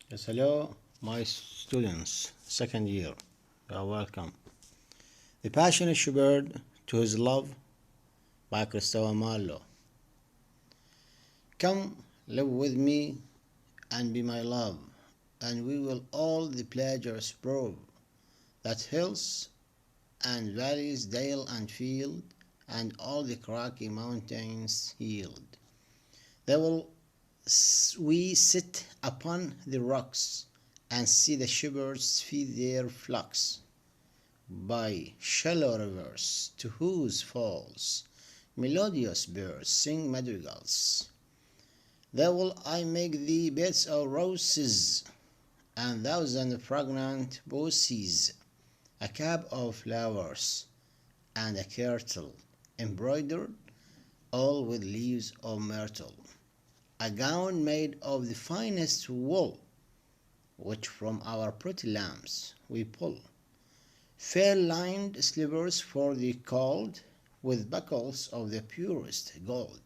Yes, hello, my students, second year. You are welcome. The Passionate Shepherd to His Love by Christopher Marlowe. Come, live with me and be my love, and we will all the pleasures prove that hills and valleys, dale and field, and all the craggy mountains yield. There will we sit upon the rocks and see the shepherds feed their flocks by shallow rivers to whose falls melodious birds sing madrigals. There will I make thee beds of roses and thousand fragrant posies, a cap of flowers and a kirtle embroidered all with leaves of myrtle, a gown made of the finest wool, which from our pretty lambs we pull, fair lined slivers for the cold, with buckles of the purest gold,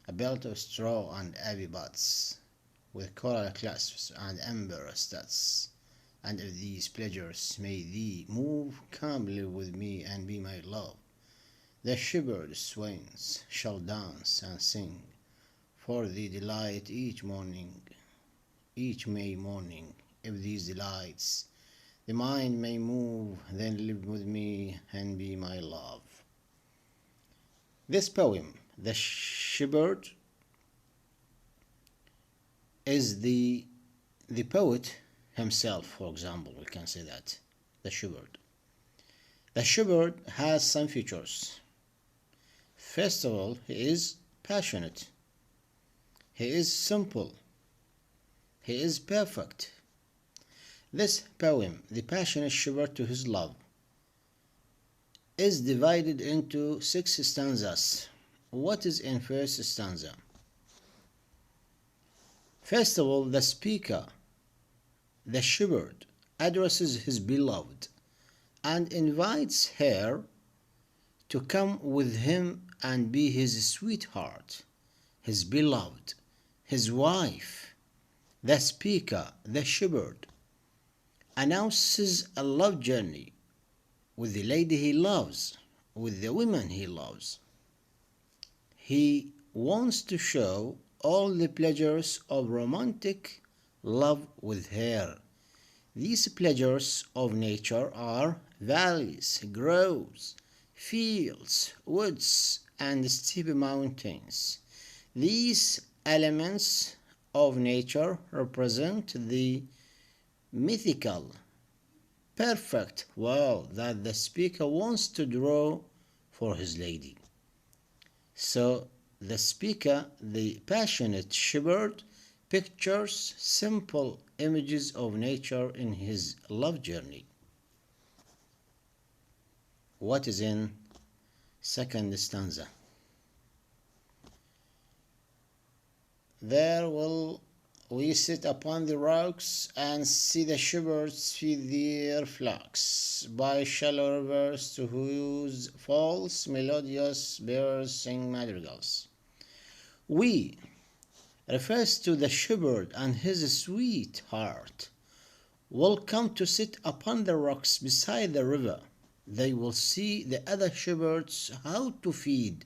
a belt of straw and ivy buds, with coral clasps and amber studs. And if these pleasures may thee move, come live with me and be my love. The shepherd swains shall dance and sing for thee delight each morning, each May morning. If these delights the mind may move, then live with me and be my love. This poem, The Shepherd, is the poet himself, for example, we can say that, the shepherd. The shepherd has some features. First of all, he is passionate. He is simple. He is perfect. This poem, The Passionate Shepherd to His Love, is divided into 6 stanzas. What is in first stanza? First of all, the speaker, the shepherd, addresses his beloved and invites her to come with him and be his sweetheart, his beloved, his wife. The speaker, the shepherd, announces a love journey with the lady he loves, with the woman he loves. He wants to show all the pleasures of romantic love with her. These pleasures of nature are valleys, groves, fields, woods, and steep mountains. These elements of nature represent the mythical, perfect world that the speaker wants to draw for his lady. So the speaker, the passionate shepherd, pictures simple images of nature in his love journey. What is in second stanza? There will we sit upon the rocks and see the shepherds feed their flocks by shallow rivers to whose falls melodious birds sing madrigals. We refers to the shepherd and his sweetheart will come to sit upon the rocks beside the river. They will see the other shepherds how to feed,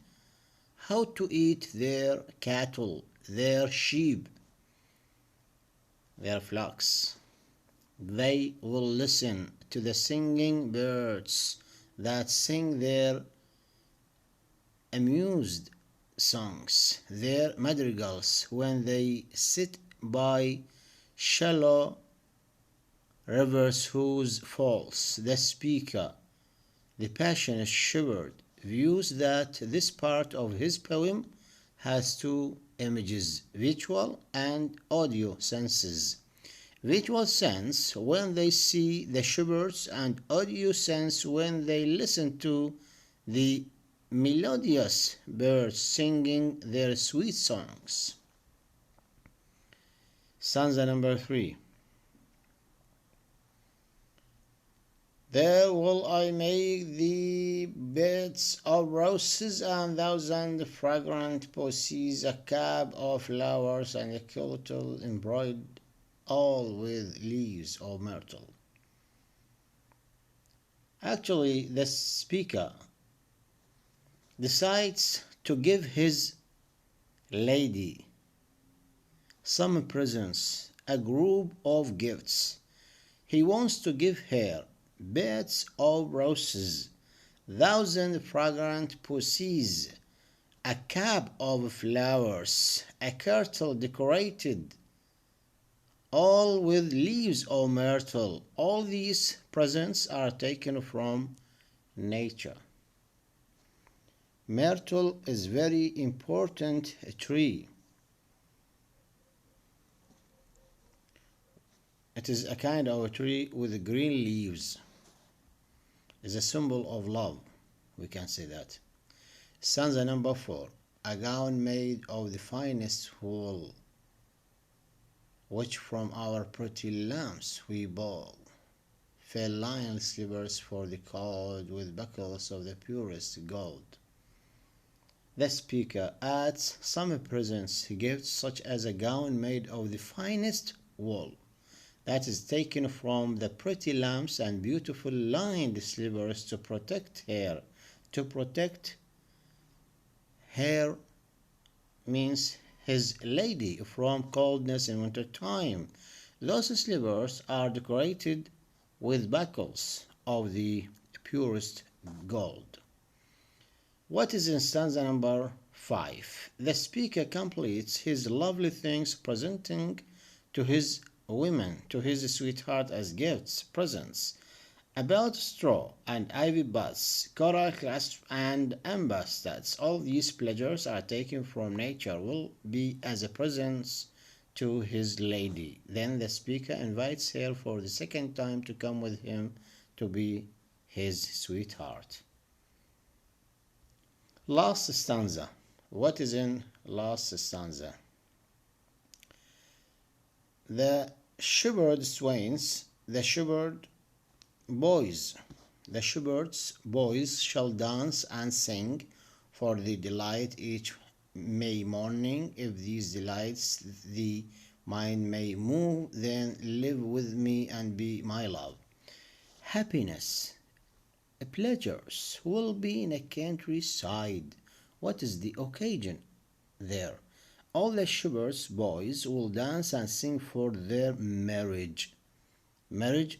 how to eat their cattle, their sheep, their flocks. They will listen to the singing birds that sing their amused songs, their madrigals, when they sit by shallow rivers whose falls the speaker, the passionate shepherd, views that this part of his poem has 2 images, visual and audio senses. Visual sense when they see the shepherds, and audio sense when they listen to the melodious birds singing their sweet songs. Stanza number 3. There will I make thee beds of roses and thousand fragrant posies, a cap of flowers and a kirtle embroidered all with leaves of myrtle. Actually, the speaker decides to give his lady some presents, a group of gifts. He wants to give her beds of roses, thousand fragrant posies, a cap of flowers, a kirtle decorated, all with leaves of myrtle. All these presents are taken from nature. Myrtle is very important tree. It is a kind of a tree with green leaves. It's a symbol of love. We can say that. Stanza number 4. A gown made of the finest wool, which from our pretty lambs we bought. Fair lion slippers for the cold, with buckles of the purest gold. The speaker adds some presents, gifts such as a gown made of the finest wool, that is taken from the pretty lambs, and beautiful lined slippers to protect hair. To protect hair means his lady from coldness in winter time. Those slippers are decorated with buckles of the purest gold. What is in stanza number 5? The speaker completes his lovely things, presenting to his women, to his sweetheart, as gifts, presents, about straw and ivy buds, coral clasp and amber studs. All these pleasures are taken from nature, will be as a present to his lady. Then the speaker invites her for the second time to come with him to be his sweetheart. Last stanza. What is in last stanza? The shepherd swains, the shepherd boys, the shepherd's boys shall dance and sing for the delight each May morning. If these delights the mind may move, then live with me and be my love. Happiness, pleasures will be in a countryside. What is the occasion there? All the shepherd's boys will dance and sing for their marriage. Marriage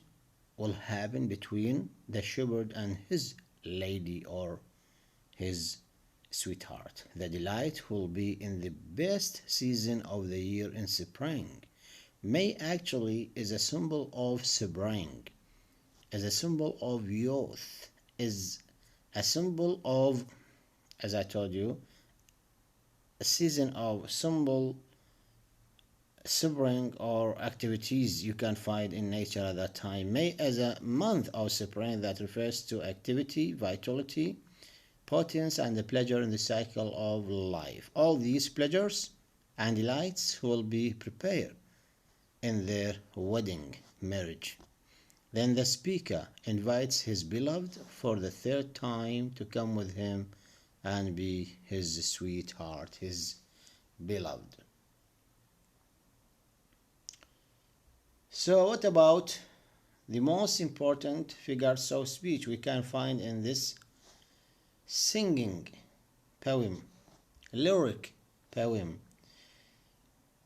will happen between the shepherd and his lady or his sweetheart. The delight will be in the best season of the year, in spring. May actually is a symbol of spring, is a symbol of youth, is a symbol of, as I told you, a season of symbol spring or activities you can find in nature at that time. May as a month of spring that refers to activity, vitality, potence, and the pleasure in the cycle of life. All these pleasures and delights will be prepared in their wedding, marriage. Then the speaker invites his beloved for the third time to come with him and be his sweetheart, his beloved. So what about the most important figures of speech we can find in this singing poem, lyric poem?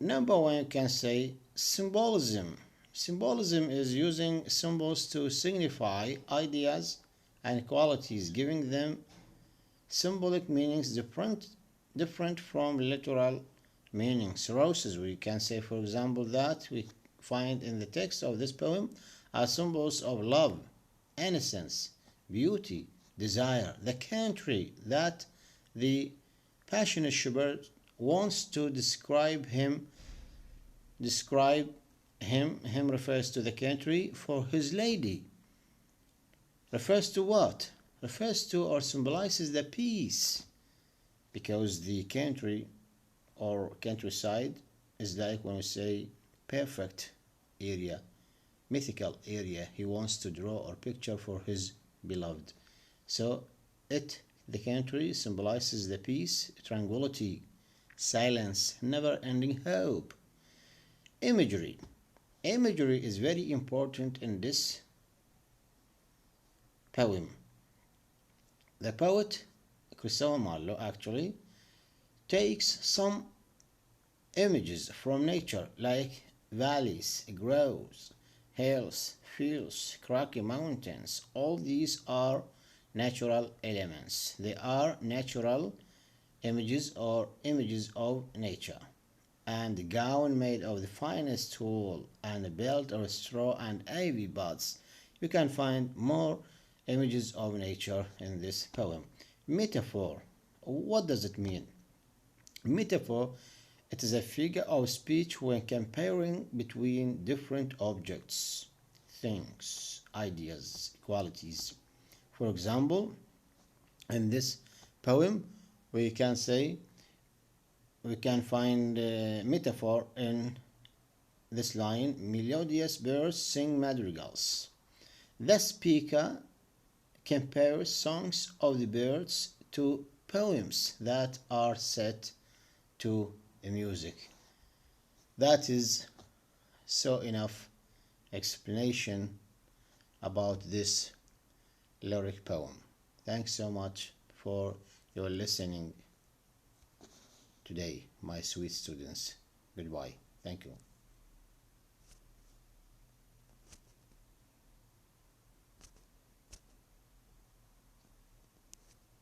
Number 1, you can say symbolism. Symbolism is using symbols to signify ideas and qualities, giving them symbolic meanings different from literal meanings. Roses, we can say, for example, that we find in the text of this poem are symbols of love, innocence, beauty, desire. The country that the passionate shepherd wants to describe him refers to the country for his lady. Refers to what? Refers to or symbolizes the peace, because the country or countryside is like when we say perfect area, mythical area he wants to draw or picture for his beloved. So the country symbolizes the peace, tranquility, silence, never-ending hope. Imagery. Imagery is very important in this poem. The poet, Christopher Marlowe, actually takes some images from nature like valleys, groves, hills, fields, craggy mountains. All these are natural elements. They are natural images or images of nature. And a gown made of the finest wool, and a belt of straw and ivy buds. You can find more images of nature in this poem. Metaphor. What does it mean? Metaphor, it is a figure of speech when comparing between different objects, things, ideas, qualities. For example, in this poem, we can say we can find a metaphor in this line: melodious birds sing madrigals. The speaker compares songs of the birds to poems that are set to music. That is so enough explanation about this lyric poem. Thanks so much for your listening today, my sweet students. Goodbye. Thank you.